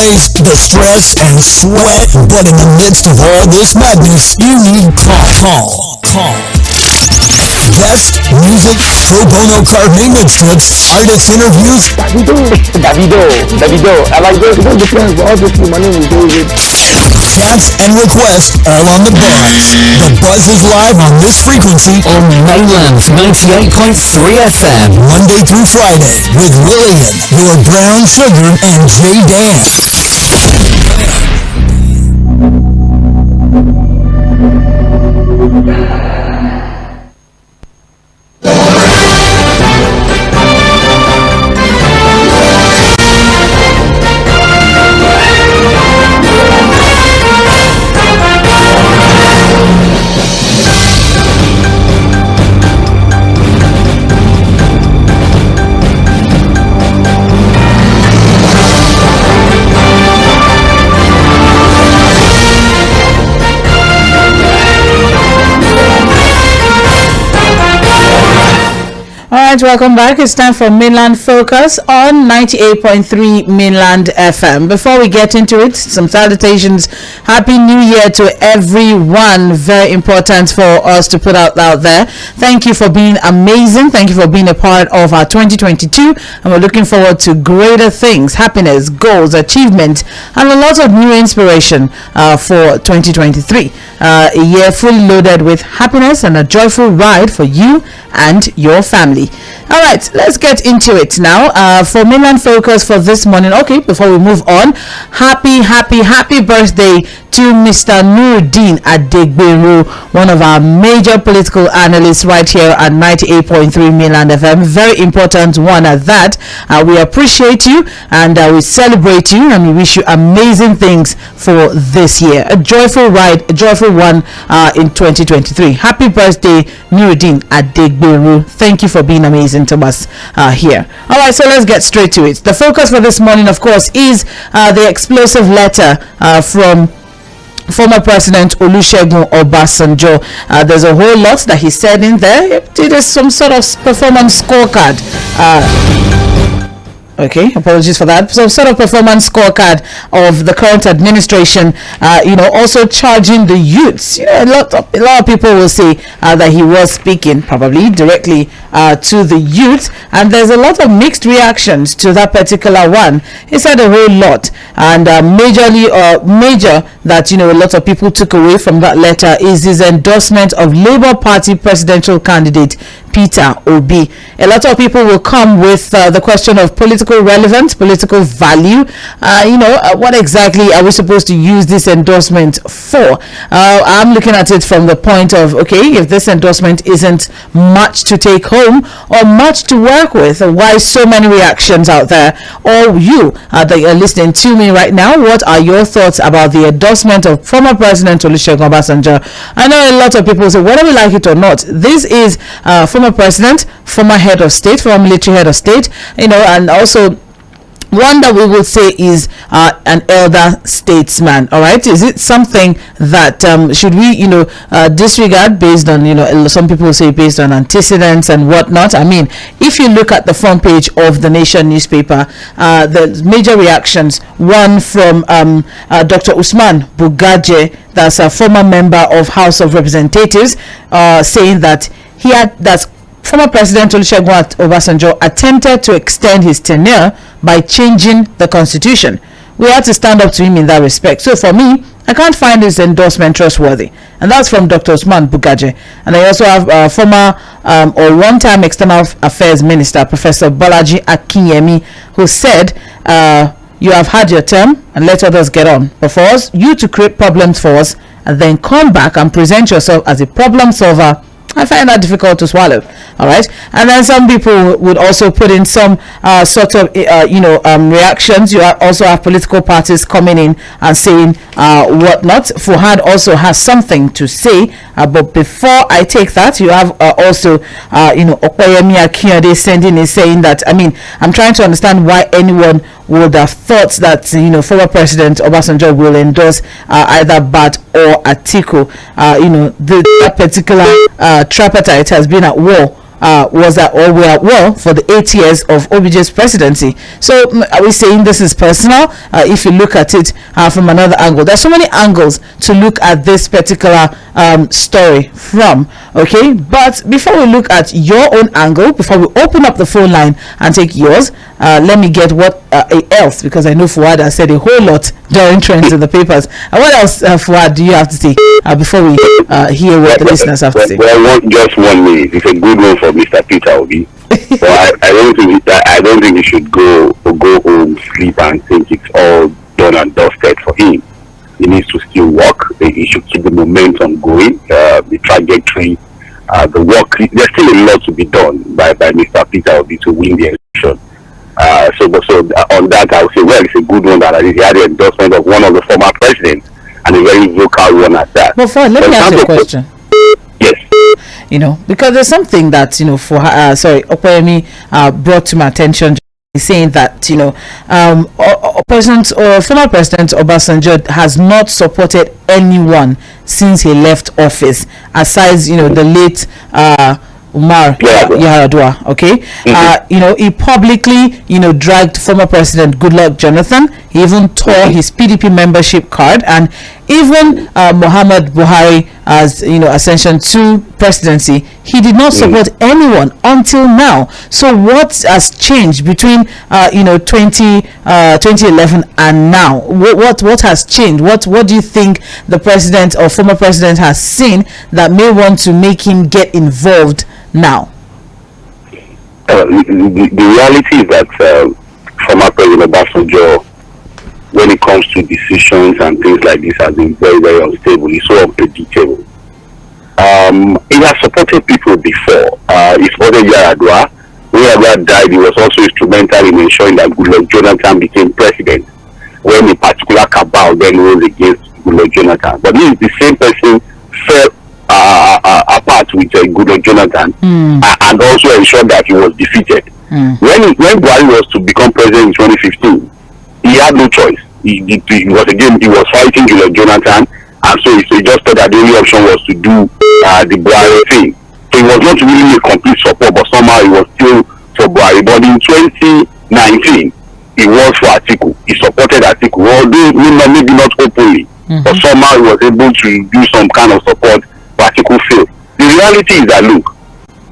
worries, the stress and sweat. But in the midst of all this madness, you need calm. Best music, pro bono car maintenance tips, artist interviews, Davido. I like those different. Obviously, my name is David. chats and requests all on the buzz. The buzz is live on this frequency On Mainland 98.3 FM. Monday through Friday with William, your brown sugar, and Jay Dan. Alright, welcome back. It's time for Mainland Focus on 98.3 Mainland FM. Before we get into it, some salutations. Happy New Year to everyone. Very important for us to put out there. Thank you for being amazing. Thank you for being a part of our 2022. And we're looking forward to greater things, happiness, goals, achievement, and a lot of new inspiration for 2023. A year fully loaded with happiness and a joyful ride for you and your family. All right, let's get into it now. For Mainland Focus for this morning. Okay, before we move on, happy birthday to Mr. Nuruddin Adegberu, one of our major political analysts right here at 98.3 Mainland FM. Very important one at that. We appreciate you and we celebrate you and we wish you amazing things for this year. A joyful ride, a joyful one in 2023. Happy birthday, Nuruddin Adegberu. Thank you for being amazing to us here. All right, so let's get straight to it. The focus for this morning, of course, is the explosive letter from former President Olusegun Obasanjo. There's a whole lot that he said in there. It is some sort of performance scorecard. Okay, apologies for that. Some sort of performance scorecard of the current administration, also charging the youths. A lot of people will say that he was speaking probably directly to the youth, and there's a lot of mixed reactions to that particular one. He said a whole lot, and major that a lot of people took away from that letter is his endorsement of Labour Party presidential candidate Peter Obi. A lot of people will come with the question of political relevance, political value. What exactly are we supposed to use this endorsement for? I'm looking at it from the point of, okay, if this endorsement isn't much to take home or much to work with, why so many reactions out there? Or you that you're listening to me right now, what are your thoughts about the endorsement of former President Olusegun Obasanjo? I know a lot of people say, whether we like it or not, this is former president, former head of state, former military head of state, and also one that we would say is an elder statesman. All right, is it something that should we disregard based on some people say based on antecedents and whatnot? I mean, if you look at the front page of the Nation newspaper, the major reactions, one from Dr. Usman Bugaje, that's a former member of House of Representatives, saying that former President Olusegun Obasanjo attempted to extend his tenure by changing the constitution. We had to stand up to him in that respect. So for me, I can't find his endorsement trustworthy. And that's from Dr. Usman Bugaje. And I also have former or one-time External Affairs Minister, Professor Bolaji Akinyemi, who said, you have had your term and let others get on. But for us, you to create problems for us and then come back and present yourself as a problem solver, I find that difficult to swallow. All right, and then some people would also put in some sort of reactions. You also have political parties coming in and saying whatnot. Fuhad also has something to say, but before I take that, you have also Okoyemi Akiyode sending in saying that, I mean, I'm trying to understand why anyone would have thought that former President Obasanjo will endorse either Bat or Atiku. That particular tripartite has been at war was at or were at war for the 8 years of OBJ's presidency. So are we saying this is personal? If you look at it from another angle, there's so many angles to look at this particular story from. Okay, but before we look at your own angle, before we open up the phone line and take yours, let me get what else, because I know Fuad has said a whole lot during trends in the papers. What else, Fuad, do you have to say before we hear what the listeners have to say? Well, just 1 minute. It's a good one for Mr. Peter Obi. So I don't think he should go home, sleep, and think it's all done and dusted for him. He needs to still work. He should keep the momentum going, the trajectory, the work. There's still a lot to be done by Mr. Peter Obi to win the election. So on that, I would say, well, it's a good one that he had the endorsement of one of the former presidents, and a very vocal one at that. Well, Fred, let me ask you a question. Yes. Because there's something that, for Opeyemi brought to my attention, saying that, former President Obasanjo has not supported anyone since he left office, aside, the late Umar Yar'Adua. Okay, he publicly, dragged former President Goodluck Jonathan. He even tore his PDP membership card, and even Muhammad Buhari as ascension to presidency, he did not support anyone until now. So what has changed between 2011 and now? What has changed? What do you think the president or former president has seen that may want to make him get involved now? The reality is that former President Obasanjo, when it comes to decisions and things like this, has been very, very unstable. He's so unpredictable. He has supported people before. He supported Yar'Adua. When Yar'Adua died, he was also instrumental in ensuring that Goodluck Jonathan became president, when a particular cabal then rose against Goodluck Jonathan. But he is the same person fell apart with Goodluck Jonathan and also ensured that he was defeated. When Buhari was to become president in 2015, he had no choice. He was fighting Goodluck Jonathan, and so he just thought that the only option was to do the Buhari thing. So he was not really a complete support, but somehow he was still for Buhari. But in 2019, he was for Atiku. He supported Atiku, although maybe not openly, but somehow he was able to do some kind of support for Atiku failed. The reality is that, look,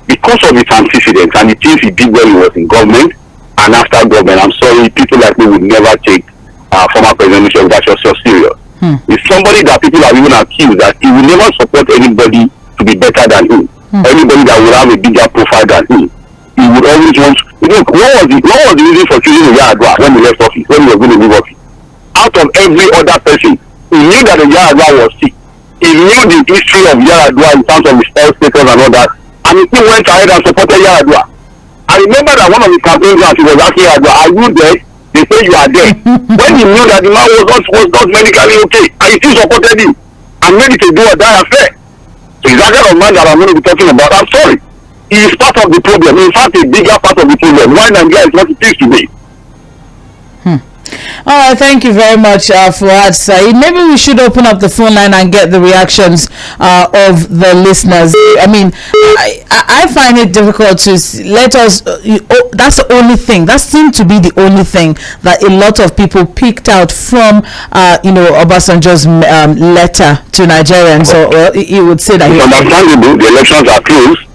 because of his antecedents and the things he did when he was in government and after government, I'm sorry, people like me would never take former President Michel Bachir serious. It's somebody that people have even accused that he will never support anybody to be better than him. Anybody that will have a bigger profile than him. He would always want to. Look, what was the reason for choosing Yar'Adua when he left office, when he was going to leave office? Out of every other person, he knew that the Yar'Adua was sick. He knew the history of Yar'Adua in terms of his health status and all that, and he still went ahead and supported Yar'Adua. I remember that one of his campaign grants, he was asking Yar'Adua, "Are you dead?" They say you are dead. When he knew that the man was not medically okay, and he still supported him and made it a do or die affair. So he's that kind of man that I'm going to be talking about. I'm sorry. He is part of the problem. In fact, a bigger part of the problem. Why Nigeria is what it is today. All right, thank you very much, Fuad Said. Maybe we should open up the phone line and get the reactions of the listeners. I mean, I find it difficult to let us. That's the only thing. That seemed to be the only thing that a lot of people picked out from, Obasanjo's letter to Nigerians. So he would say that. It's understandable. The elections are closed.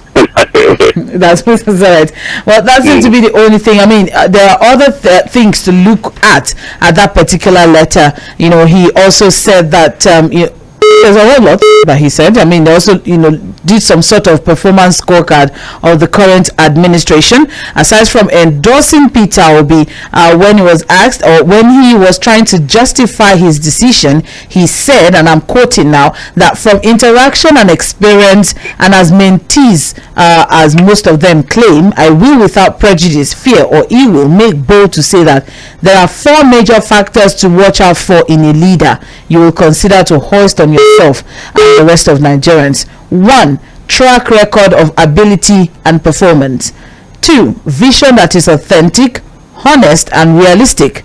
That's right. Well, that seems to be the only thing. I mean, there are other things to look at that particular letter. He also said that there's a whole lot that he said. I mean, they also, did some sort of performance scorecard of the current administration. Aside from endorsing Peter Obi, when he was asked, or when he was trying to justify his decision, he said, and I'm quoting now, that from interaction and experience, and as mentees, as most of them claim, I will, without prejudice, fear, or evil, make bold to say that there are 4 major factors to watch out for in a leader you will consider to hoist on yourself and the rest of Nigerians. 1. Track record of ability and performance. 2. Vision that is authentic, honest, and realistic.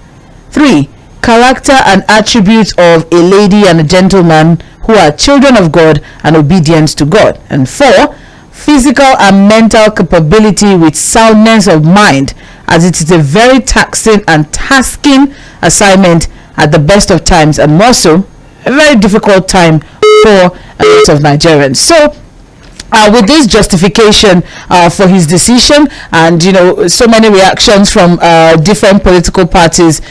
3. Character and attributes of a lady and a gentleman who are children of God and obedient to God. And 4. physical and mental capability with soundness of mind, as it is a very taxing and tasking assignment at the best of times, and more so a very difficult time for a lot of Nigerians. So with this justification for his decision, and so many reactions from different political parties,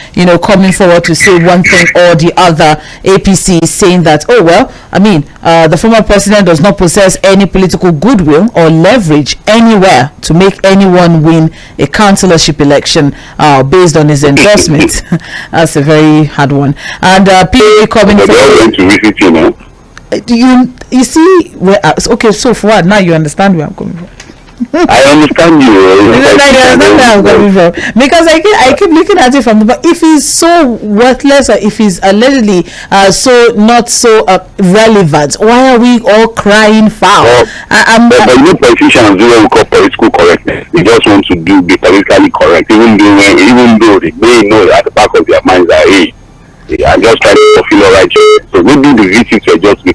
coming forward to say one thing or the other. APC is saying that, oh well, I mean, the former president does not possess any political goodwill or leverage anywhere to make anyone win a councillorship election based on his endorsement. That's a very hard one. And PAP coming forward. You see where okay, so for what now you understand where I'm coming from. I understand you. I'm coming from, because I keep looking at it from the, but if he's so worthless, or if he's allegedly so not so relevant, why are we all crying foul? But you politicians do what we call political correctness. They just want to be politically correct, even though they may know at the back of their minds that, hey, I'm just trying to fulfill all right. So maybe the visits were just be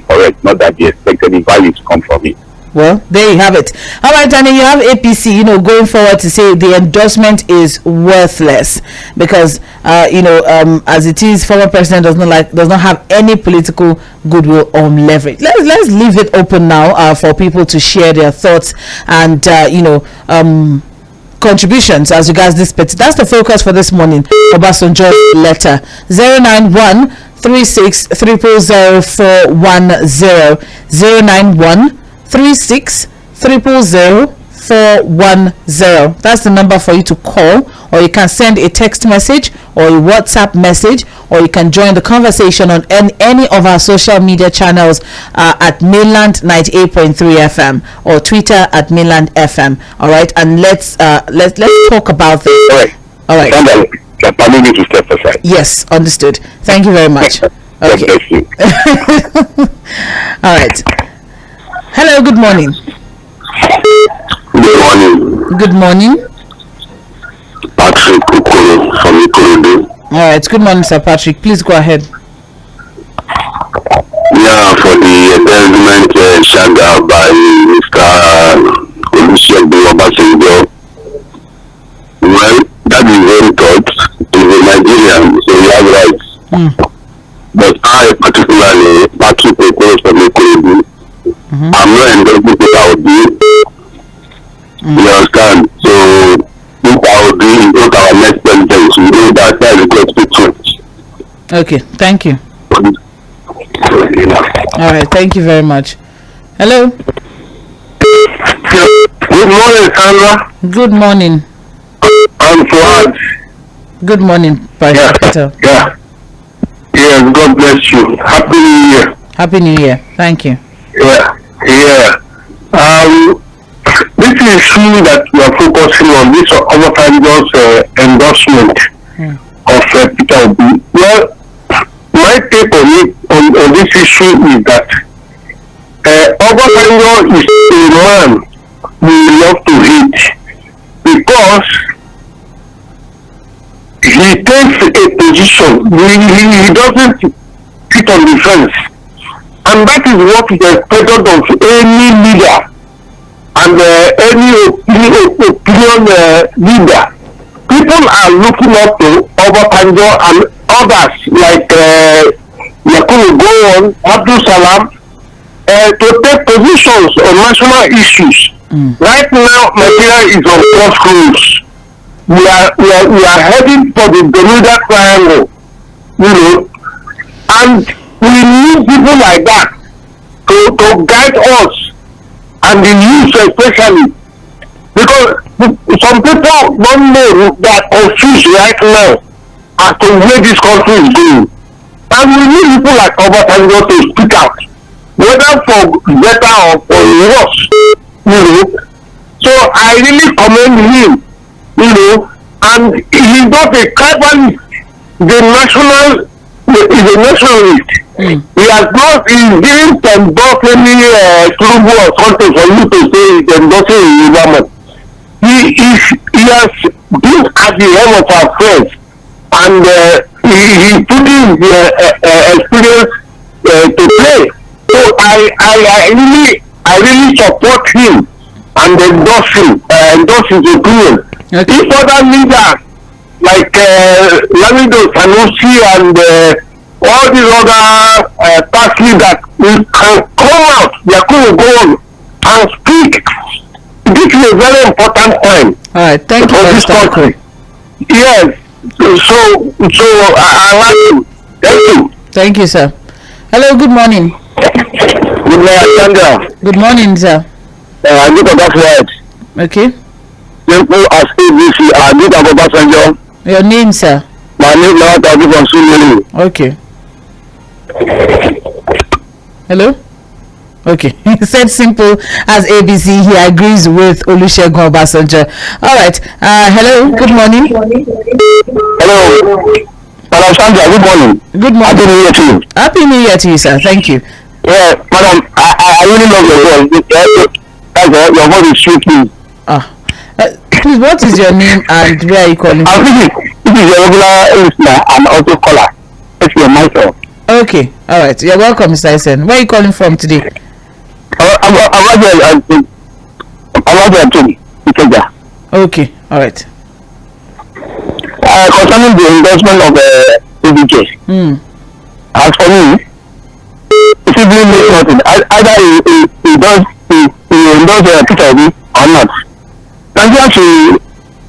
correct, not that they expected the value to come from it. Well, there you have it. All right, and then you have APC, going forward to say the endorsement is worthless because, as it is, former president does not have any political goodwill or leverage. Let's leave it open now for people to share their thoughts and contributions as regards this petition. That's the focus for this morning. Obasanjo's letter 091 36 000 410 091 36 000 410. That's the number for you to call, or you can send a text message or a WhatsApp message, or you can join the conversation on any of our social media channels at Mainland 98.3 FM or Twitter at Mainland FM. All right, and let's talk about this. All right. Permit me to step aside. Yes, understood. Thank you very much. Okay. All right. Hello. Good morning. Good morning. Good morning. Patrick Okoro from Ikorodu. All right. Good morning, Sir Patrick. Please go ahead. Yeah, for the endorsement shared by Mr. Olusegun Obasanjo. Well, that is very thought. He's a Nigerian, so he has rights. But I particularly, Patrick Okoro from Ikorodu, I'm not endorsing what I would do. You understand? So, if I would do what our next president, we know that that is great picture. Okay, thank you. All right, thank you very much. Hello. Good morning, Sandra. Good morning. I'm Fuad. Good morning, Pastor. Yeah. Yes, God bless you. Happy New Year. Happy New Year. Thank you. Yeah. This issue that we are focusing on, this Obasanjo's endorsement of Peter Obi. Well, my take on it on this issue is that Obasanjo is a man we love to hate because he takes a position. He doesn't sit on the fence. And that is what is expected of any leader and any opinion leader. People are looking up to Obasanjo and others like Yakubu Gowon, Abdul Salam, to take positions on national issues. Right now, Nigeria is on crossroads. We are heading for the Bermuda Triangle, and we need people like that to guide us, and the youth especially, because some people don't know, they are confused right now as to where this country is going, and we need people like Obasanjo to speak out, whether for better or for worse, So I really commend him, and he's not a tribalist, he's a nationalist. He didn't endorse any Tinubu or something for you to say he's endorsing a government. He has been at the helm of our friends, and he's putting the experience to play. So I I really support him and endorse him, endorse his opinion. Okay. If other leaders like Lamido Sanusi and all these other past leaders will can come out, they are going to go on and speak. This is a very important point. All right, thank you for this country. Yes. So I like you. Thank you. Thank you, sir. Hello, good morning. Good morning, Sandra. Good morning, sir. I look at that word. Okay. Simple as ABC. I look at that Sandra. Your name, sir? My name now is from Sumili. Okay. Hello? Okay. He said simple as ABC. He agrees with Olusegun Obasanjo. All right. Hello. Good morning. Hello. Madam Sandra, good morning. Good morning. Happy New Year to you. Happy New Year to you, sir. Thank you. Yeah, Madam, I really love your voice. Your voice is sweet. Please, what is your name and where are you calling from? This is your regular listener and also caller. It's your myself. Okay. All right. You're welcome, Mr. Essen. Where are you calling from today? I'm right there too. Okay. All right. Concerning the endorsement of ABJ, as for me, it simply means nothing. Either he endorse Peter Obi or not. Nigeria should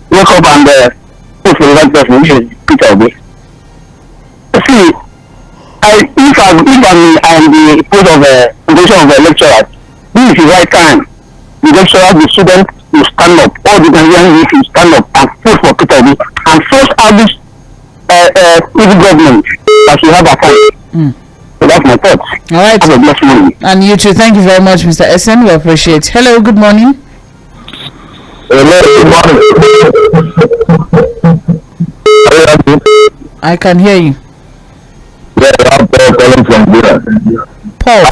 wake up and vote for the right person, which is Peter Obi. See, if I'm the post of position of the lecturer, this is the right time. The lecturer, the student will stand up. All the Nigerian youth will stand up and vote for Peter Obi and force out this evil government that we have at home. So that's my thoughts. All right. Have a blessed morning. And you too. Thank you very much, Mr. Essen. We appreciate it. Hello. Good morning. Hello. Good morning. I can hear you. Yeah, I'm Paul calling from here. Paul.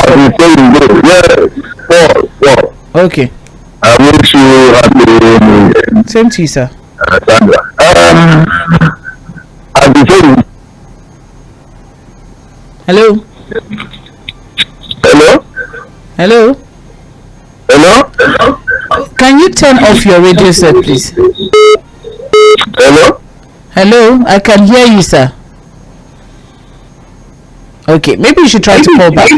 Paul. Okay. I wish you happy New Year. Same to you, sir. Sandra. I'll be saying. Hello. Hello. Hello. Hello. Can you turn off your radio set, please? Hello. Hello. I can hear you, sir. Okay. Maybe you should try to call back.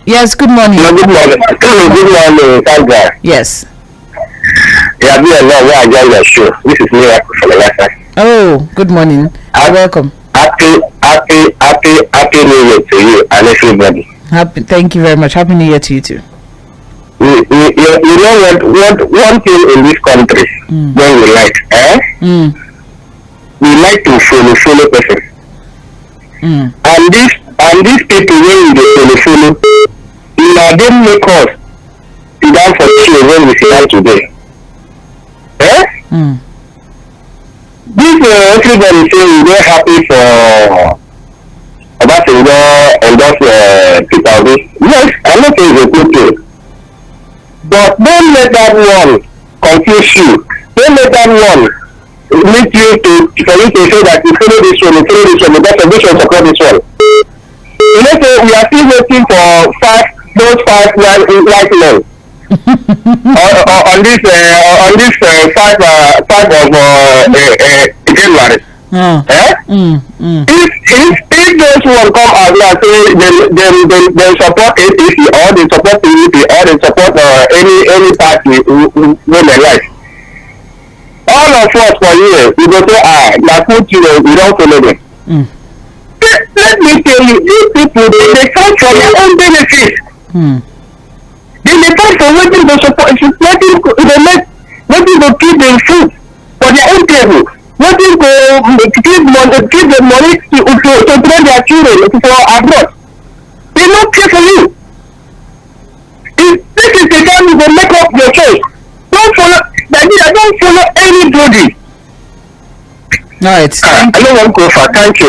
Yes. Good morning. Good morning. Good morning, Sandra. Yes. Yeah, be a lot where I join your show. This is Miracle for the last time. Oh, good morning. You're welcome. Happy New Year to you and everybody. Thank you very much. Happy New Year to you too. You know what one thing in this country when we like, we like to follow person. And these people when they follow, now they make us sit down for chill when we sit down today. This everybody say we very happy for Obasanjo endorse Peter Obi. Yes, I'm not saying it's a good thing. But don't let that one confuse you. Don't let that one lead you to for you to say that you follow this one, because this one support this one. You know, so we are still waiting for those five white men on this 5 of January. If those one come out and say they support APC or they support PDP or they support any party when they like, all of us for years we go say na put we don't follow them. Let me tell you, these people they fight for their own benefit. They fight for wetin go support, wetin go keep them food for their own table. Wetin go keep the money to train their children for abroad. They no care for you. If this is the time you go make up your choice. Don't follow Nigeria, don't follow anybody. right. I don't want to go far. Thank you.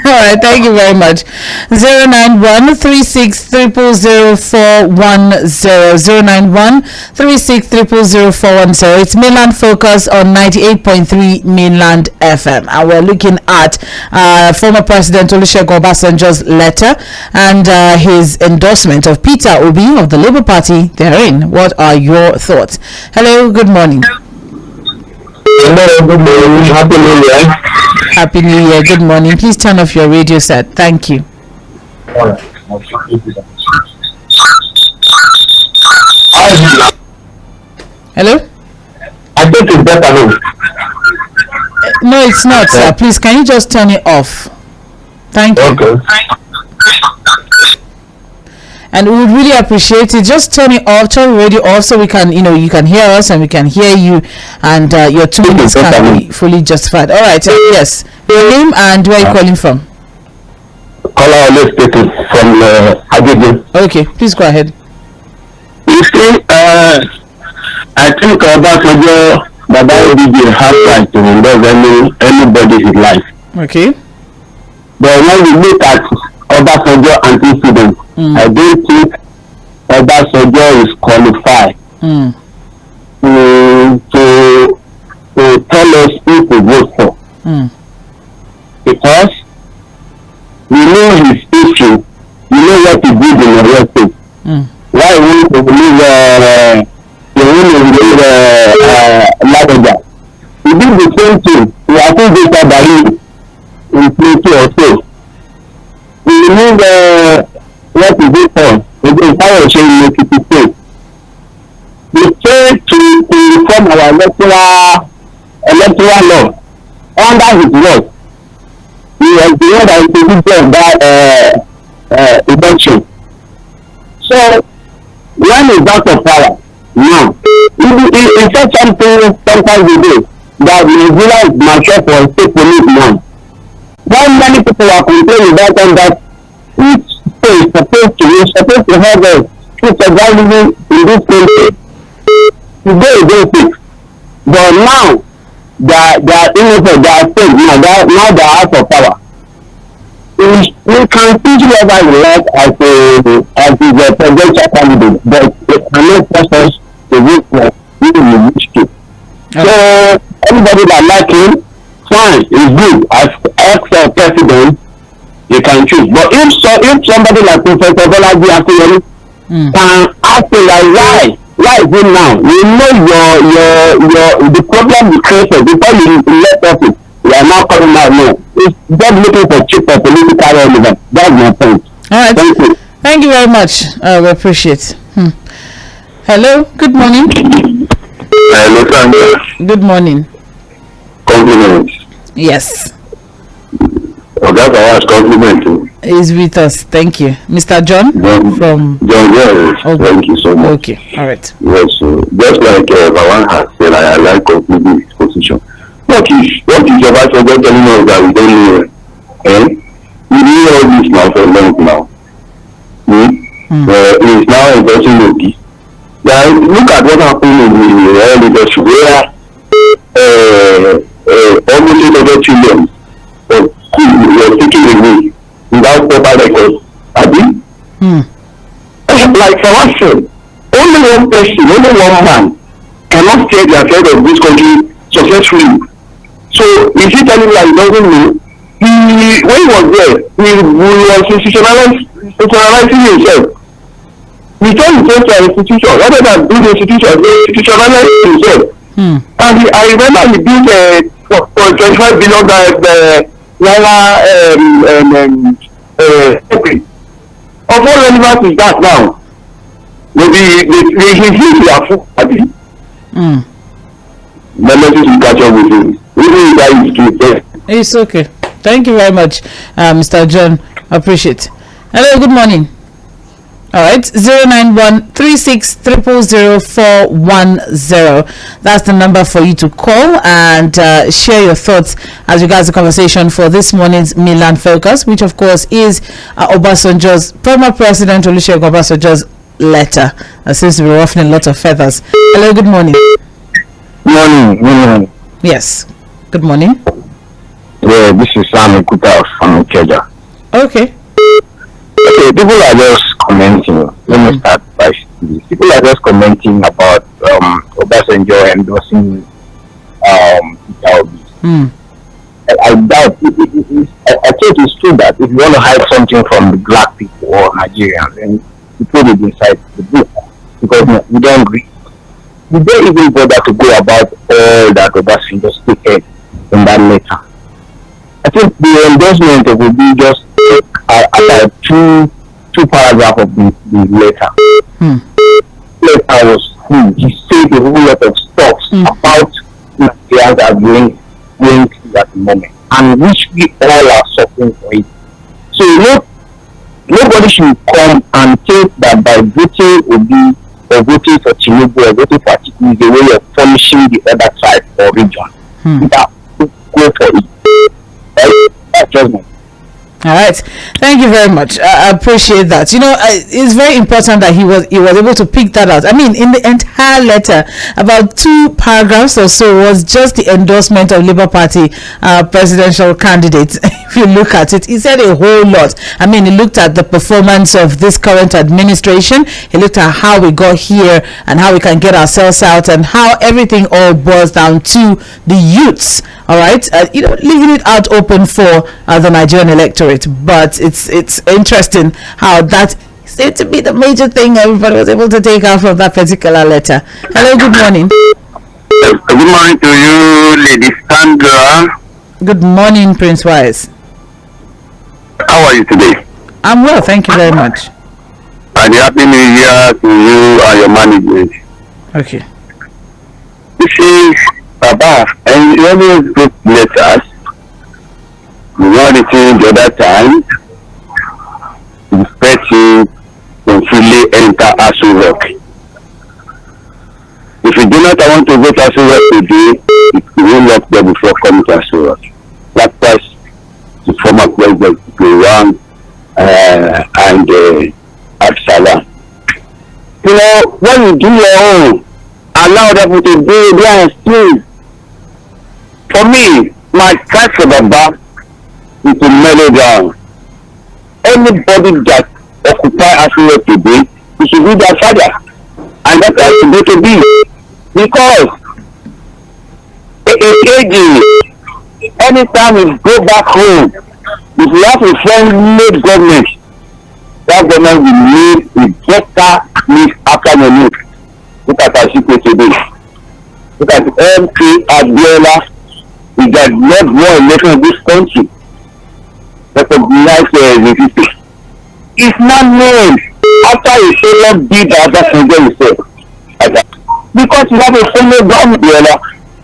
All right, thank you very much. 091-3600-410. It's Mainland Focus on 98.3 Mainland FM, and we're looking at former President Olusegun Obasanjo's letter and his endorsement of Peter Obi of the Labour Party therein. What are your thoughts? Hello, good morning. Hello, good morning. Happy New Year. Happy New Year. Good morning. Please turn off your radio set. Thank you. All right. Hello? I think it's better now. No, it's not, sir. Please, can you just turn it off? Thank you. Okay. And we would really appreciate it. Just turn it off, turn the radio off, so we can, you can hear us and we can hear you, and your 2 minutes can be fully justified. All right. Yes. Your name and where are you calling from? Caller, let's take it from Agege. Okay, please go ahead. You see, I think Obasanjo, Baba Obi have right to endorse anybody's life. Okay. But when we look at Obasanjo antecedents, I don't think Obasanjo is qualified to tell us who to vote for. Because we know his issue, we know what he did in the real state. Why won't we believe Lagaja? He did the same thing. He actually did that in 20 or so. We believe what is it for? The entire chain make it state. We try to reform our electoral law under his work. He was the one that introduced that election. So when is out of power now? He said something sometimes a day that Nigeria is mature for state police now. When many people are complaining about them that each state is supposed to have a truth surviving in this country. Today they fix. But now they are innocent, they are safe now they are out of power. We can teach whoever we like as the presidential candidate, but it cannot force us to vote for who we wish to. So everybody that like him, fine, is good. As ex-president, you can choose. But if somebody like Professor Bolaji Akinwumi can ask him like why is it now? You know your the problem you created before you left office. You are now coming out now. It's just looking for cheap or political relevance. That's my point. All right. Thank you. Thank you very much. We appreciate. Hello. Good morning. Hello, Sandra. Good morning. Compliments. Yes. Oh, that's our compliment too. Is with us. Thank you, Mr. John from. John, yes. Okay. Thank you so much. Okay. All right. Yes. Just like Bawan has said, I like completing his position. What is your vice president telling us that we don't know? We knew all this now for long now. He's now endorsing Obi. Now look at what happened in the leadership where almost 800 trillion were taken away without proper records. Like for us, only one person, only one man cannot steer the affairs of this country successfully. So is he telling me that he doesn't know? When he was there, he was institutionalizing himself. He turned himself to an institution rather than build the institution, he institutionalized himself. And I remember he built for 25 billion of what relevance is that now? Maybe his views are full. The message will catch up with him. It's okay. Thank you very much, Mr. John. Appreciate. Hello, good morning. All right, 091-3600-410. That's the number for you to call and share your thoughts as regards the conversation for this morning's Mainland Focus, which of course is Obasanjo's, former President Olusegun Obasanjo's letter. That seems to be ruffling a lot of feathers. Hello, good morning. Morning. Yes, good morning. Yeah, this is Sam Ikuta from Keja. Okay. Okay, people are just commenting. Let me start by this. People are just commenting about Obasanjo endorsing Peter Obi. I doubt I think it's true that if you want to hide something from the black people or Nigerians, then you put it inside the book because we don't agree. We don't even bother to go about all that Obasanjo stated in that letter. I think the endorsement will be just about two paragraphs of the letter. Letter was he said a whole lot of stuff about Nigerians that are going through at the moment, and which we all are suffering for it. So nobody should come and think that by voting Obi or voting for Tinubu or voting for Atiku is a way of punishing the other side or region. That go for it. That's judgment. All right, thank you very much. I appreciate that. It's very important that he was able to pick that out. I mean, in the entire letter, about 2 paragraphs or so was just the endorsement of Labour Party presidential candidates. If you look at it, he said a whole lot. I mean, he looked at the performance of this current administration. He looked at how we got here and how we can get ourselves out, and how everything all boils down to the youths. All right, leaving it out open for the Nigerian electorate. But it's interesting how that seemed to be the major thing everybody was able to take out from that particular letter. Hello, good morning. Good morning to you, Lady Sandra. Good morning, Prince Wise. How are you today? I'm well, thank you very much. And happy new year to you and your management. Okay. This is Baba, and you always get letters. You want it the other time, you expect you to freely enter Asu Rock. If you do not want to go to Asu Rock today, you will lock there before coming to Asu Rock. Likewise, the former president, Iran and Absalom. When you do your own, allow them to do their thing. For me, my trust for Baba is to mellow down. Anybody that occupy Africa today, it should be their father, and that has to go to be, because anytime we go back home, if we have a friend-made government, that government will need a better leave after the look. Look at our secret today. Look at MP Abiola. We got not more election in this country. Recognize the people. It's not known after a failure did that himself. Because you have a failure government,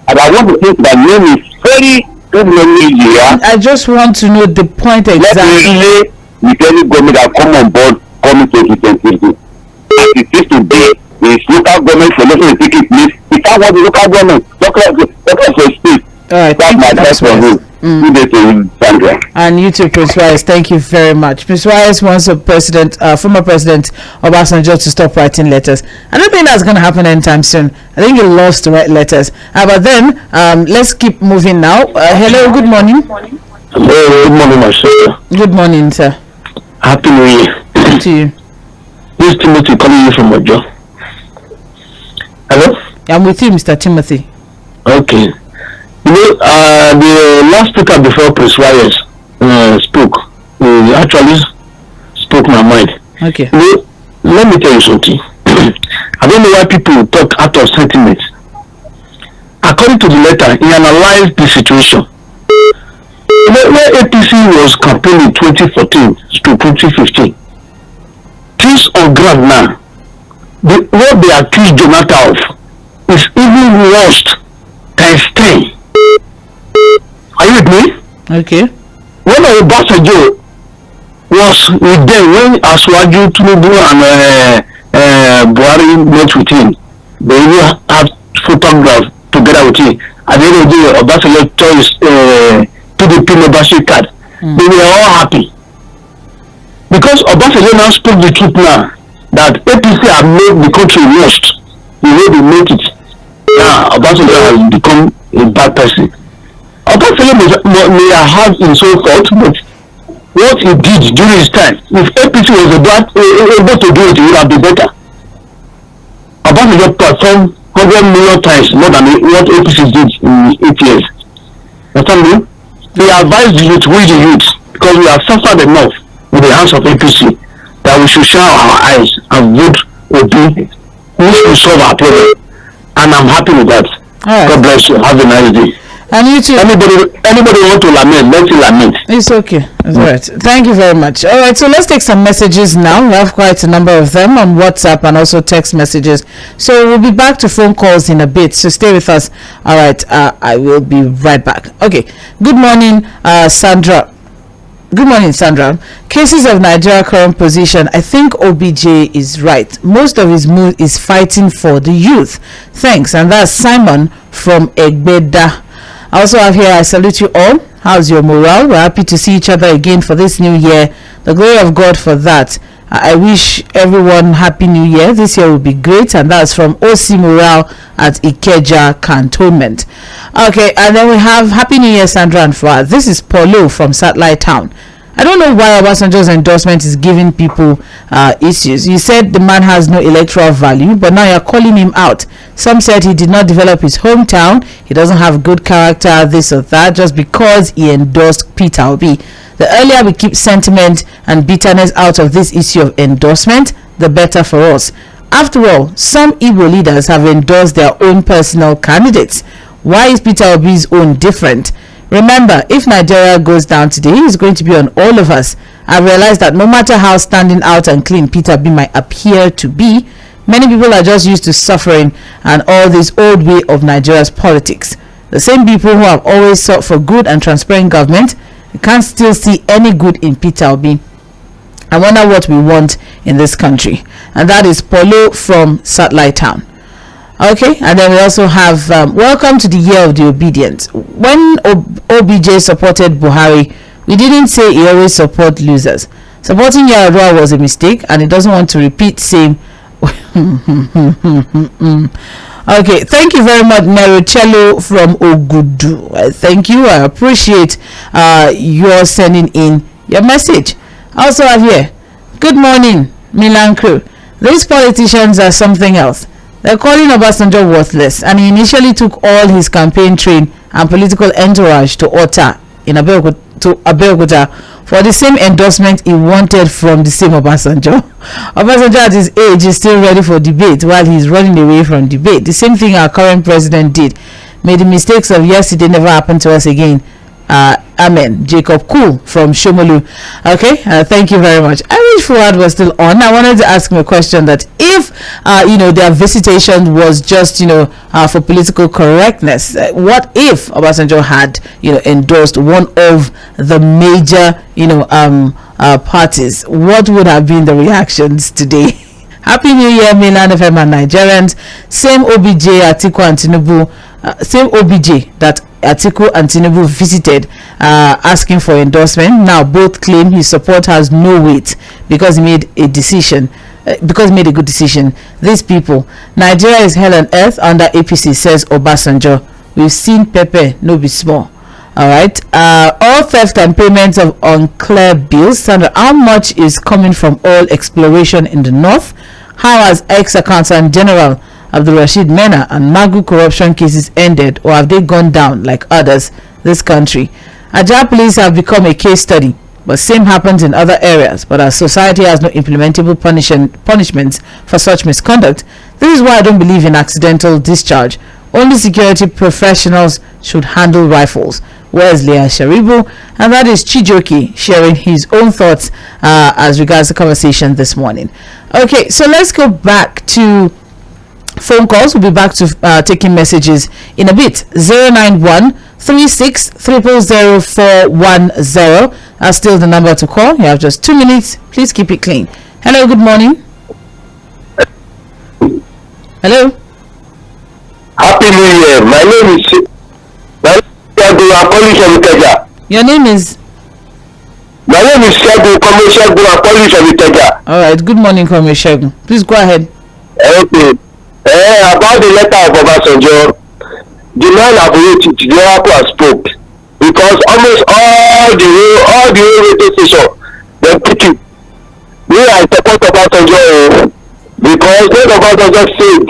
and I want to think that name is very good name. I just want to know the point exactly. Let me with any government that come on board coming 2022. As it is today, is local government selection taking place. It can't want the local government. Local state. All right, that's my best for you. And you too, Prince Wise. Thank you very much. Prince Wise wants a former president Obasanjo to stop writing letters. I don't think that's going to happen anytime soon. I think he loves to write letters. But then, let's keep moving now. Hello, good morning. Hello, good morning, my sir. Good morning, sir. Happy New Year. To you. This is Timothy calling you from Ojo. Hello? I'm with you, Mr. Timothy. Okay. The last speaker before Prince Wise spoke, actually spoke my mind. Okay. Let me tell you something. I don't know why people talk out of sentiment. According to the letter, he analyzed the situation. Where APC was campaigning 2014 to 2015, things on ground now, what they accuse Jonathan of is even worse times 10. Are you with me? Okay. When Obasanjo was with them, when Asiwaju Tinubu and Buhari met with him, they even had photographs together with him. At the end of the day, Obasanjo tore his PDP membership card. They were all happy. Because Obasanjo now spoke the truth now, that APC have made the country worst the way they make it. Now Obasanjo has become a bad person. Obasanjo may have his own fault, but what he did during his time, if APC was able to do it, it would have been better. Obasanjo performed 100 million times more than what APC did in 8 years. Understand me? We advise the youth, we the youth, because we have suffered enough with the hands of APC, that we should shine our eyes and vote Obi, which will solve our problem. And I'm happy with that. Right. God bless you. Have a nice day. And you too. Anybody want to lament, let's lament. It's okay. It's all right. Thank you very much. All right, so let's take some messages now. We have quite a number of them on WhatsApp and also text messages. So we'll be back to phone calls in a bit. So stay with us. All right, I will be right back. Okay. Good morning, Sandra. Good morning, Sandra. Cases of Nigeria current position. I think OBJ is right. Most of his mood is fighting for the youth. Thanks. And that's Simon from Egbeda. I also have here, I salute you all. How's your morale? We're happy to see each other again for this new year. The glory of God for that. I wish everyone happy new year. This year will be great. And that's from OC Morale at Ikeja Cantonment. Okay, and then we have happy new year, Sandra and Fuad. This is Paulo from Satellite Town. I don't know why Obasanjo's endorsement is giving people issues. You said the man has no electoral value, but now you're calling him out. Some said he did not develop his hometown. He doesn't have good character, this or that, just because he endorsed Peter Obi. The earlier we keep sentiment and bitterness out of this issue of endorsement, the better for us. After all, some Igbo leaders have endorsed their own personal candidates. Why is Peter Obi's own different? Remember, if Nigeria goes down today, it's going to be on all of us. I've realized that no matter how standing out and clean Peter Obi might appear to be, many people are just used to suffering and all this old way of Nigeria's politics. The same people who have always sought for good and transparent government can't still see any good in Peter Obi. I wonder what we want in this country. And that is Paulo from Satellite Town. Okay, and then we also have welcome to the year of the obedient. When OBJ supported Buhari, we didn't say he always support losers. Supporting Yar'Adua was a mistake, and he doesn't want to repeat same. Okay, thank you very much, Nerocello from Ogudu. Thank you. I appreciate your sending in your message. Also have here, good morning, Milan crew. These politicians are something else. They're calling Obasanjo worthless, and he initially took all his campaign train and political entourage to Ota in Abeokuta for the same endorsement he wanted from the same Obasanjo. Obasanjo at his age is still ready for debate while he's running away from debate. The same thing our current president did. May the mistakes of yesterday never happen to us again. Amen. Jacob Cool from Shomolu. Okay, thank you very much. I wish Fuad was still on. I wanted to ask him a question that if their visitation was just for political correctness, what if Obasanjo had endorsed one of the major parties? What would have been the reactions today? Happy New Year, Mainland FM and Nigerians. Same OBJ, Atiku and Tinubu. Same OBJ that Atiku and Tinubu visited asking for endorsement. Now both claim his support has no weight because he made a decision. Because he made a good decision. These people, Nigeria is hell on earth under APC, says Obasanjo. We've seen Pepe, no be small. All right. All theft and payments of unclear bills. Sandra, how much is coming from oil exploration in the north? How has ex-accountant general Abdul Rashid Mena and Magu corruption cases ended, or have they gone down like others this country? Ajah police have become a case study, but same happens in other areas. But our society has no implementable punishments for such misconduct. This is why I don't believe in accidental discharge. Only security professionals should handle rifles. Where's Leah Sharibu? And that is Chijoki sharing his own thoughts as regards the conversation this morning. Okay, so let's go back to phone calls. We'll be back to taking messages in a bit. 091-36000410. That's still the number to call. You have just 2 minutes. Please keep it clean. Hello, good morning. Hello. Happy New Year. My name is Shagu. I'm calling from Ikeja. Your name is? My name is Shagu. I'm calling from Ikeja. All right. Good morning, Commissioner Shagu. Please go ahead. Okay. About the letter of Obasanjo, the man have written, the oracle has spoke. because almost all the radio station dem pick you. Me I support Obasanjo because when Obasanjo said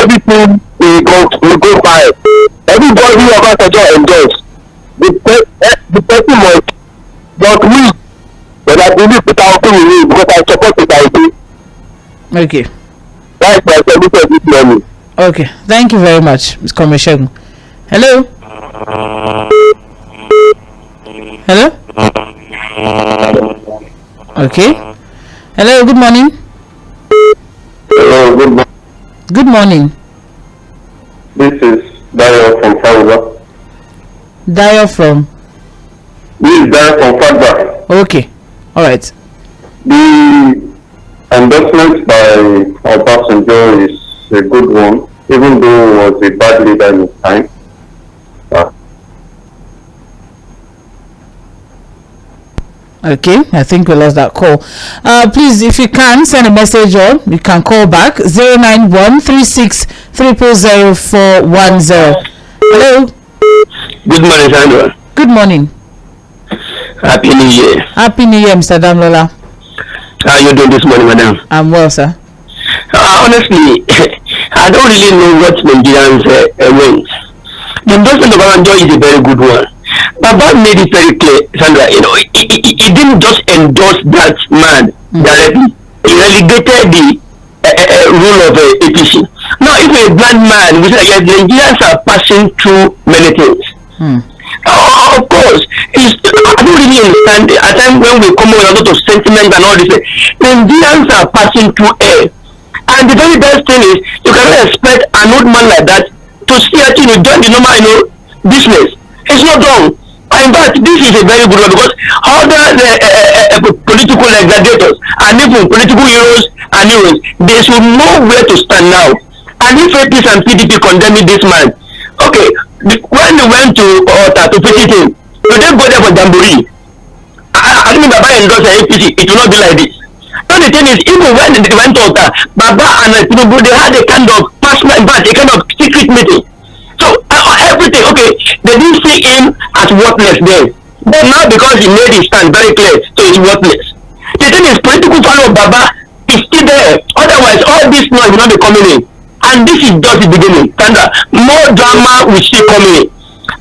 everything we go fine. Everybody Obasanjo endorse. The person must not win. But I believe Peter Obi will win because I support Peter Obi. Okay. That's my solution this morning. Okay. Thank you very much, Ms. Commissioner. Hello. Hello. Okay. Hello. Good morning. Hello. Good morning. Good morning. This is Dayo from Fagba. Daya from. This is Dayo from Fagba. Okay. All right. The endorsement by Obasanjo is a good one, even though he was a bad leader in his time. Okay, I think we lost that call. Please, if you can, send a message or you can call back 09136 0000410. Hello. Good morning, Sandra. Good morning. Happy New Year. Happy New Year, Mr. Damlola. How are you doing this morning, madam? I'm well, sir. Honestly, I don't really know what Nigerians want. The endorsement of Obasanjo is a very good one. Baba made it very clear, Sandra, he didn't just endorse that man directly. He relegated the rule of APC. Now, if a blind man, we say, yes, Nigerians are passing through many things. Of course, I don't really understand. At times when we come with a lot of sentiment and all this, Nigerians are passing through air. And the very best thing is, you cannot expect an old man like that to see actually join the normal, business. It's not wrong. In fact, this is a very good one because other political gladiators and even political heroes and heroes, they should know where to stand now. And if APC and PDP condemning this man, okay, when they went to visit him, so they go there for Jamboree. I think Baba endorsed APC, it will not be like this. So the thing is, even when they went to Baba and Tinubu, they had a kind of personal, in fact, a kind of secret meeting. So everything, okay, they didn't see him as worthless then. But now because he made his stand very clear, so he's worthless. The thing is, political follow of Baba is still there. Otherwise, all this noise will not be coming in. And this is just the beginning. Sandra, more drama will still come in.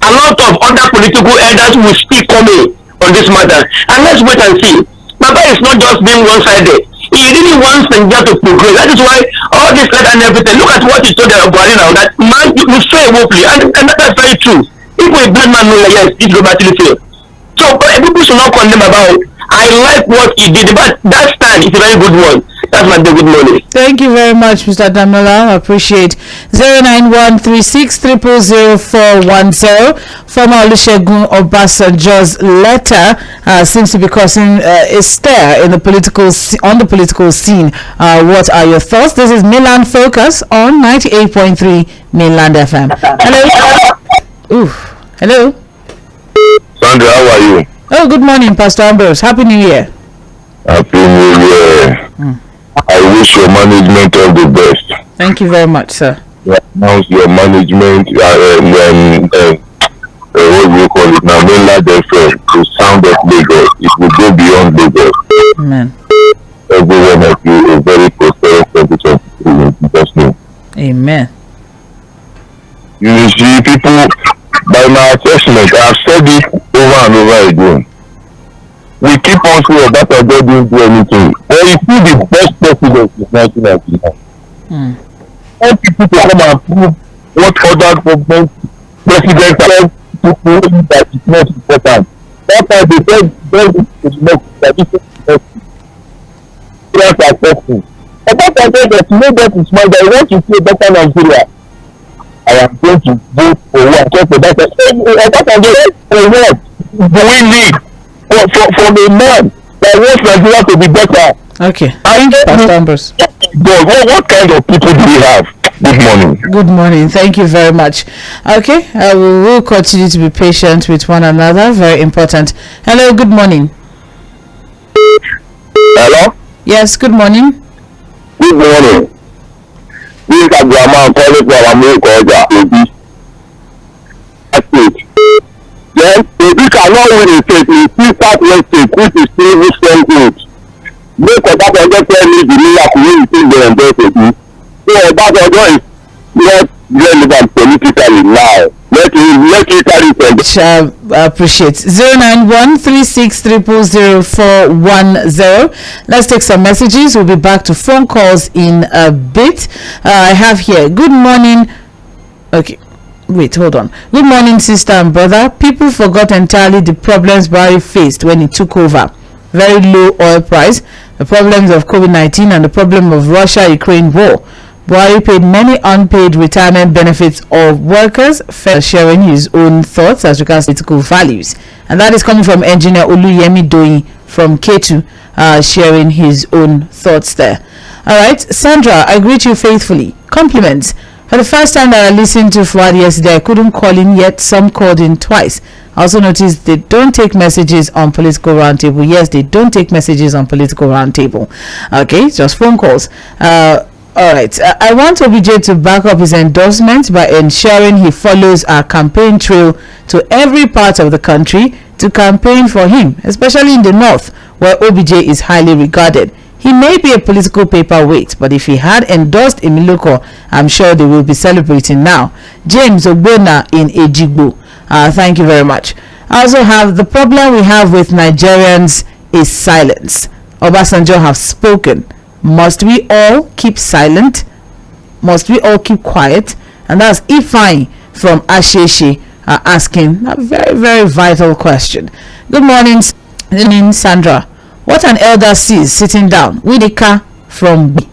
A lot of other political elders will still come in on this matter. And let's wait and see. Baba is not just being one-sided. He really wants Nigeria to progress. That is why all this letter and everything. Look at what he told Buhari now. That man, you fail woefully, and that's very true. If a black man knows, yes, this go back to the field. So, but people should not condemn about. I like what he did, but that stand is a very good one. That's my good morning. Thank you very much, Mr. Damola. I appreciate 09136 0000410. Former Olusegun Obasanjo's letter seems to be causing a stir in the political scene. What are your thoughts? This is Mainland Focus on 98.3 Mainland FM. Hello. Oof. Hello. Sandra, how are you? Oh, good morning, Pastor Ambrose. Happy New Year. Happy New Year. I wish your management all the best. Thank you very much, sir. Announce your management, what do you call it now? Mainland FM, the sound of Lagos. It will go beyond Lagos. Amen. Everyone of you a very prosperous 2023 in Jesus' name. Amen. You see, people, by my assessment, I've said it over and over again. We keep on saying that I didn't do anything. But you see the best president is 1999. When people to come and prove what other government presidents have to prove that it's not important. That's why they said it's not that it's not successful. But that I said that that is smart. I want to see a better Nigeria. I am going to vote for what? For that. For what do we need? From a man that wants Nigeria to be better. Okay. Thank you, Pastor Ambrose. What kind of people do we have? Good morning. Good morning. Thank you very much. Okay. We will continue to be patient with one another. Very important. Hello. Good morning. Hello? Yes. Good morning. Good morning. This is Abraham calling from America. That's it. Then Obi cannot win a state in still southwest state which is still stronghold. Make Obasanjo tell me the miracle wey he think dey endorse Obi. So Obasanjo is not relevant politically now. Let me carry it. Appreciate 09136000410. Let's take some messages. We'll be back to phone calls in a bit. I have here. Good morning. Okay. Wait, hold on. Good morning, sister and brother. People forgot entirely the problems Buhari faced when he took over. Very low oil price, the problems of COVID-19, and the problem of Russia-Ukraine war. Buhari paid many unpaid retirement benefits of workers, sharing his own thoughts as regards political values. And that is coming from engineer Oluyemi Doyi from Ketu, sharing his own thoughts there. All right, Sandra, I greet you faithfully. Compliments. For the first time that I listened to Fuad yesterday, I couldn't call in yet. Some called in twice. I also noticed they don't take messages on political roundtable. Yes, they don't take messages on political roundtable. Okay, just phone calls. All right. I want OBJ to back up his endorsement by ensuring he follows our campaign trail to every part of the country to campaign for him, especially in the north, where OBJ is highly regarded. He may be a political paperweight, but if he had endorsed Emiloko, I'm sure they will be celebrating now. James Ogbona in Ejigbo. Thank you very much. I also have the problem we have with Nigerians is silence. Obasanjo have spoken. Must we all keep silent? Must we all keep quiet? And that's Ifeanyi from Asheshe asking a very, very vital question. Good morning, Sandra. What an elder sees sitting down. Widika from B.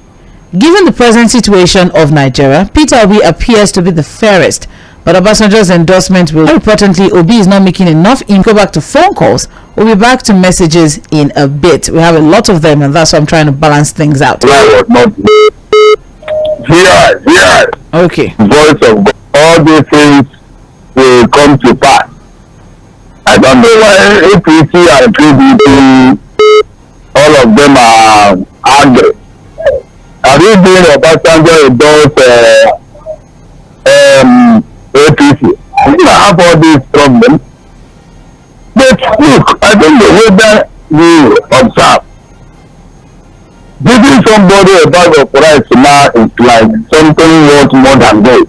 Given the present situation of Nigeria, Peter Obi appears to be the fairest, but Obasanjo's endorsement will. More importantly, Obi is not making enough. Go back to phone calls. We'll be back to messages in a bit. We have a lot of them, and that's why I'm trying to balance things out. Here. Okay. Voice of God. All these things will come to pass. I don't know why APC and PDP, all of them are angry. Have you been Obasanjo endorse APC? You have all these problems. But look, I don't know whether you observe. Giving somebody a bag of rice now is like something worth more than gold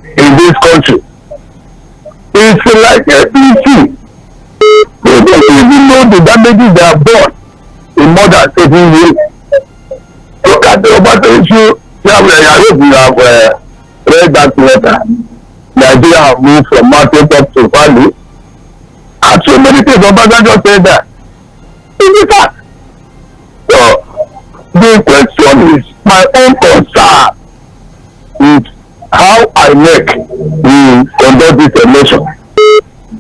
in this country. It's like APC. They don't even know the damages they have done in more than 7 years. Look at the Obasanjo. I hope you have read that letter. Nigeria have moved from market up to value. And so many things Obasanjo said that. It's a fact. So the question is, my own concern is how INEC will conduct this election.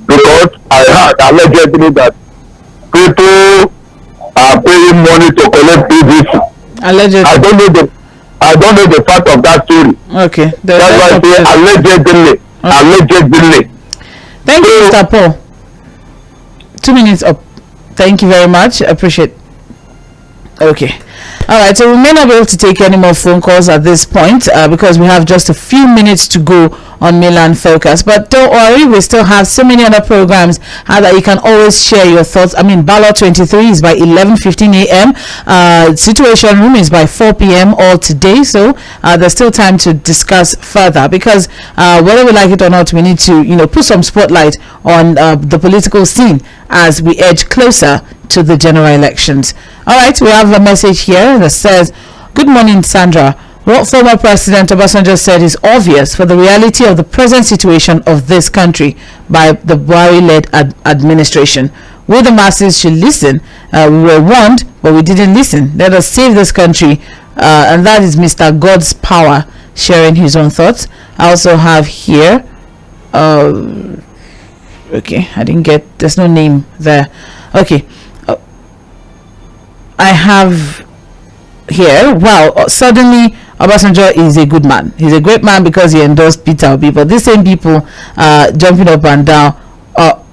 Because I heard allegedly that people are paying money to collect PVC. Allegedly. I don't know the fact of that story. Okay. That's why I say allegedly. Okay. Allegedly. Thank you, Mr. Paul. 2 minutes up. Thank you very much. Appreciate. Okay. All right, so we may not be able to take any more phone calls at this point because we have just a few minutes to go on Mainland Focus. But don't worry, we still have so many other programs that you can always share your thoughts. I mean, Ballot 23 is by 11:15 a.m. Situation Room is by 4 p.m. all today. So there's still time to discuss further because whether we like it or not, we need to, put some spotlight on the political scene as we edge closer to the general elections. All right, we have a message here that says, "Good morning, Sandra. What former President Obasanjo said is obvious for the reality of the present situation of this country by the Buhari-led administration. We, the masses, should listen. We were warned, but we didn't listen. Let us save this country." And that is Mr. God's Power sharing his own thoughts. I also have here, okay, I didn't get, there's no name there. Okay. I have here, wow, suddenly Obasanjo is a good man. He's a great man because he endorsed Peter Obi. But these same people jumping up and down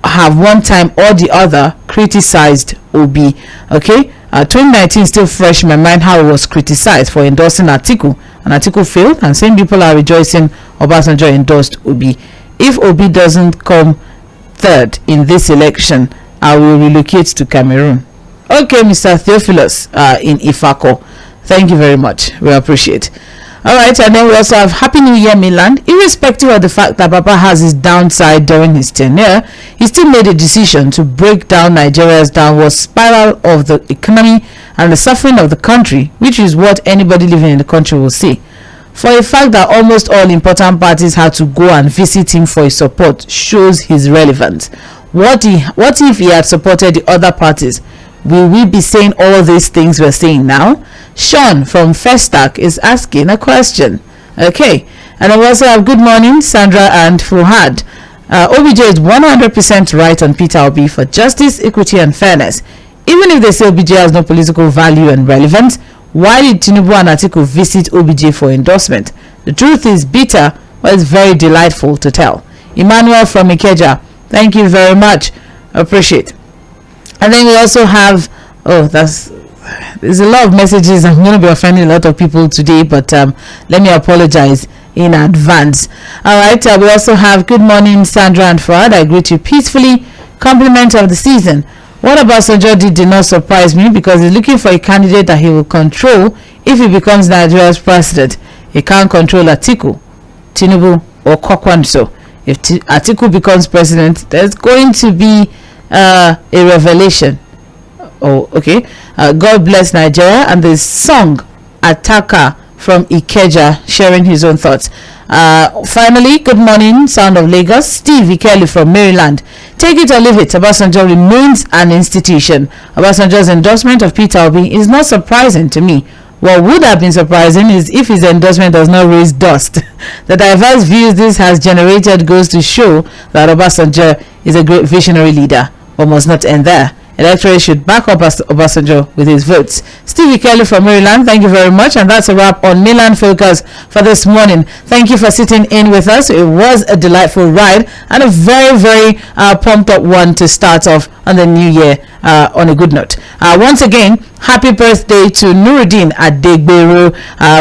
have one time or the other criticized Obi. Okay, 2019 still fresh in my mind how it was criticized for endorsing Atiku. And Atiku failed, and same people are rejoicing Obasanjo endorsed Obi. If Obi doesn't come third in this election, I will relocate to Cameroon. Okay, Mr. Theophilus in Ifako. Thank you very much. We appreciate. All right, and then we also have Happy New Year, Mainland. Irrespective of the fact that Papa has his downside during his tenure, he still made a decision to break down Nigeria's downward spiral of the economy and the suffering of the country, which is what anybody living in the country will see. For a fact that almost all important parties had to go and visit him for his support shows his relevance. What if he had supported the other parties? Will we be saying all these things we're saying now? Sean from Festac is asking a question. Okay, and I also have good morning, Sandra and Fuhad. OBJ is 100% right on Peter Obi for justice, equity and fairness. Even if they say OBJ has no political value and relevance, why did Tinubu and Atiku visit OBJ for endorsement? The truth is bitter, but it's very delightful to tell. Emmanuel from Ikeja, thank you very much. Appreciate. And then we also have, there's a lot of messages. I'm going to be offending a lot of people today, but let me apologize in advance. All right, we also have good morning, Sandra and Fuad. I greet you peacefully. Compliment of the season. What about Sojourner did not surprise me, because he's looking for a candidate that he will control if he becomes Nigeria's president. He can't control Atiku, Tinubu, or Kwakwanso. If Atiku becomes president, there's going to be a revelation. Okay. God bless Nigeria. And the song Attacker from Ikeja sharing his own thoughts. Finally, good morning, Sound of Lagos. Steve Ikeli from Maryland. Take it or leave it, Obasanjo remains an institution. Obasanjo's endorsement of Peter Obi is not surprising to me. What would have been surprising is if his endorsement does not raise dust. The diverse views this has generated goes to show that Obasanjo is a great visionary leader, but must not end there. Electorate should back up Obasanjo with his votes. Stevie Kelly from Maryland, thank you very much. And that's a wrap on Mainland Focus for this morning. Thank you for sitting in with us. It was a delightful ride and a very, very pumped up one to start off on the new year on a good note. Once again, happy birthday to Nuruddin Adegberu.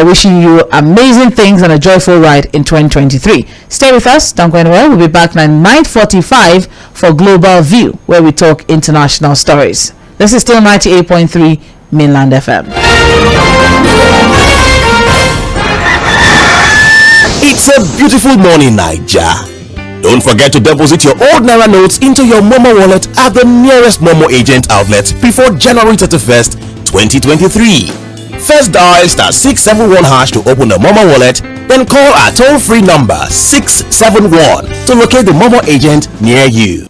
Wishing you amazing things and a joyful ride in 2023. Stay with us. Don't go anywhere. We'll be back at 9:45 for Global View, where we talk international stories. This is still 98.3 Mainland FM. It's a beautiful morning, Naija. Don't forget to deposit your old Naira notes into your Momo wallet at the nearest Momo agent outlet before January 31st, 2023. First dial *671# to open the Momo wallet, then call our toll-free number 671 to locate the Momo agent near you.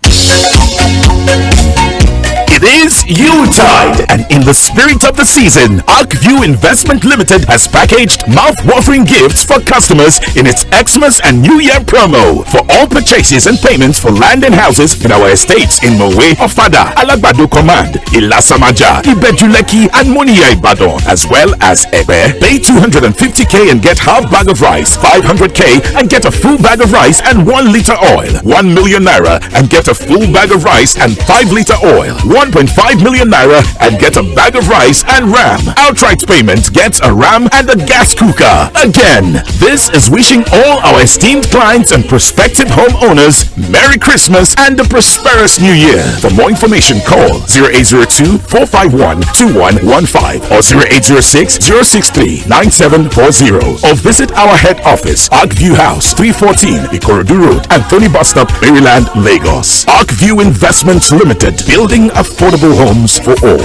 It is Yuletide, and in the spirit of the season, ArcView Investment Limited has packaged mouth-watering gifts for customers in its Xmas and New Year promo. For all purchases and payments for land and houses in our estates in Mowe, Ofada, Alagbado Command, Ilasamaja, Ibejuleki, and Moniya Ibadan, as well as Ebe. Pay 250k and get half bag of rice, 500k and get a full bag of rice and 1 liter oil, 1 million naira and get a full bag of rice and 5 liter oil, 1.5 million naira and get a bag of rice and ram. Outright payment gets a ram and a gas cooker. Again, this is wishing all our esteemed clients and prospective homeowners Merry Christmas and a prosperous New Year. For more information, call 0802-451-2115 or 0806-063-9740 or visit our head office, ArcView House, 314 Ikorodu Road, Anthony Bus Stop, Maryland, Lagos. ArcView Investments Limited, building affordable homes for all.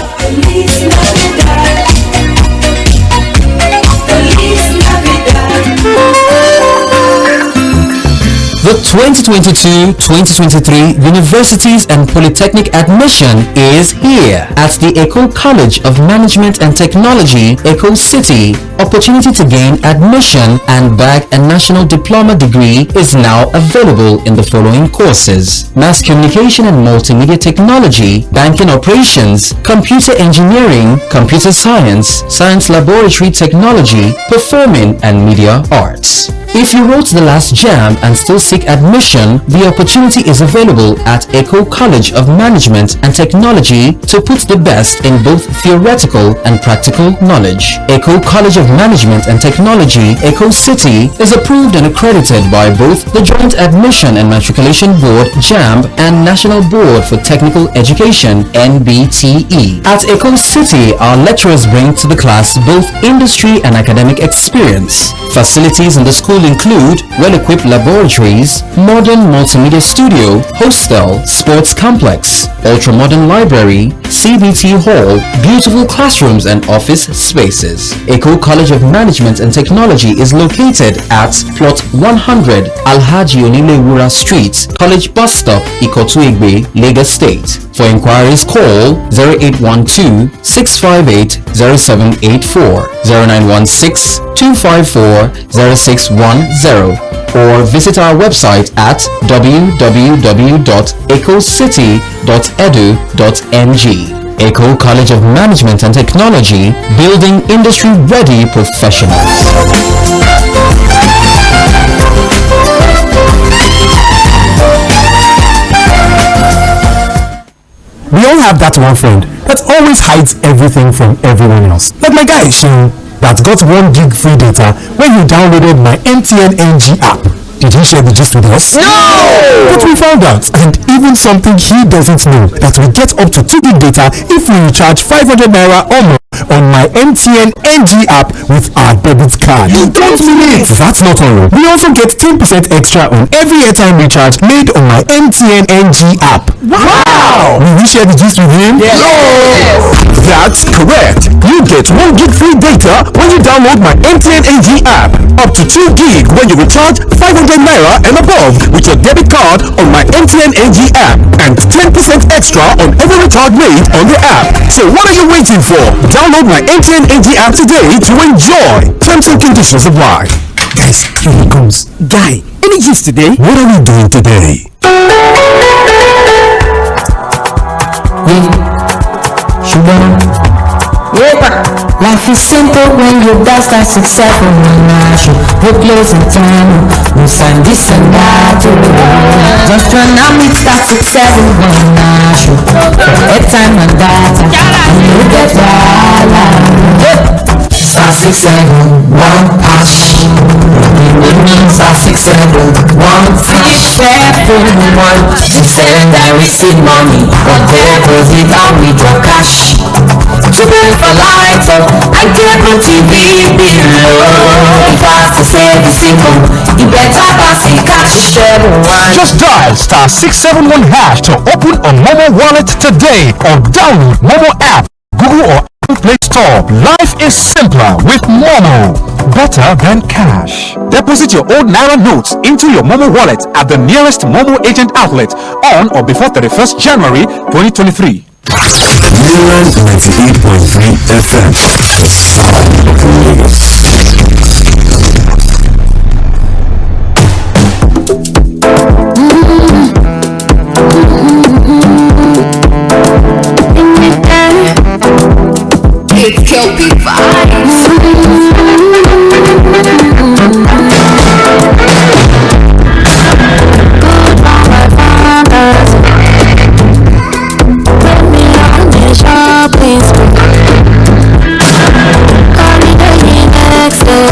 The 2022-2023 Universities and Polytechnic admission is here at the Eko College of Management and Technology, Eko City. Opportunity to gain admission and bag a national diploma degree is now available in the following courses: Mass Communication and Multimedia Technology, Banking Operations, Computer Engineering, Computer Science, Science Laboratory Technology, Performing and Media Arts. If you wrote the last JAM and still seek admission, the opportunity is available at Eco College of Management and Technology to put the best in both theoretical and practical knowledge. Eco College of Management and Technology, Eco City, is approved and accredited by both the Joint Admission and Matriculation Board (JAMB) and National Board for Technical Education (NBTE). At Eco City, our lecturers bring to the class both industry and academic experience. Facilities in the school include well-equipped laboratories, modern multimedia studio, hostel, sports complex, ultra-modern library, CBT hall, beautiful classrooms and office spaces. Eco College of Management and Technology is located at Plot 100 Alhaji Onilewura Street, College Bus Stop, Ikotu-Egbe, Lagos State. For inquiries, call 0812-658-0784, 0916-254-0610, or visit our website at www.ecocity.edu.ng. Eco College of Management and Technology, building industry-ready professionals. We all have that one friend that always hides everything from everyone else. Like my guy Shane, that got 1 gig free data when he downloaded my MTN NG app. Did he share the gist with us? No! But we found out, and even something he doesn't know, that we get up to 2 gig data if we recharge 500 naira or more on my MTN NG app with our debit card. You don't mean it! That's not all. We also get 10% extra on every airtime recharge made on my MTN NG app. Wow! Will we share the gist with him? Yes! That's correct! You get 1 gig free data when you download my MTN NG app. Up to 2 gig when you recharge 500 naira and above with your debit card on my MTN NG app. And 10% extra on every recharge made on the app. So what are you waiting for? Download my MTN NG app today to enjoy. Terms and conditions apply. Guys, here he comes. Guy, any gist today? What are we doing today? Life is simple when you dance that 6, 7, 1, you close in time, you sign this and that, just run out with that 6, 7, 1, you airtime and data, and you get that. Star 6, 7, 1 hash. Star 6, 7, 1 fish. 7, 1 to send and receive money. But deposit and withdraw cash. To pay for light up and cable TV below. If I have to save the simple, you better pass the cash. 7, 1. Just dial star 671 hash to open a Momo wallet today or download Momo app, Google or Apple Play Store. Life is simpler with Momo. Better than cash. Deposit your old Naira notes into your Momo wallet at the nearest Momo agent outlet on or before 31st January 2023. Mainland 98.3 FM. The sound of Lagos. It's Kelpie vibes. Please. Call me the next day.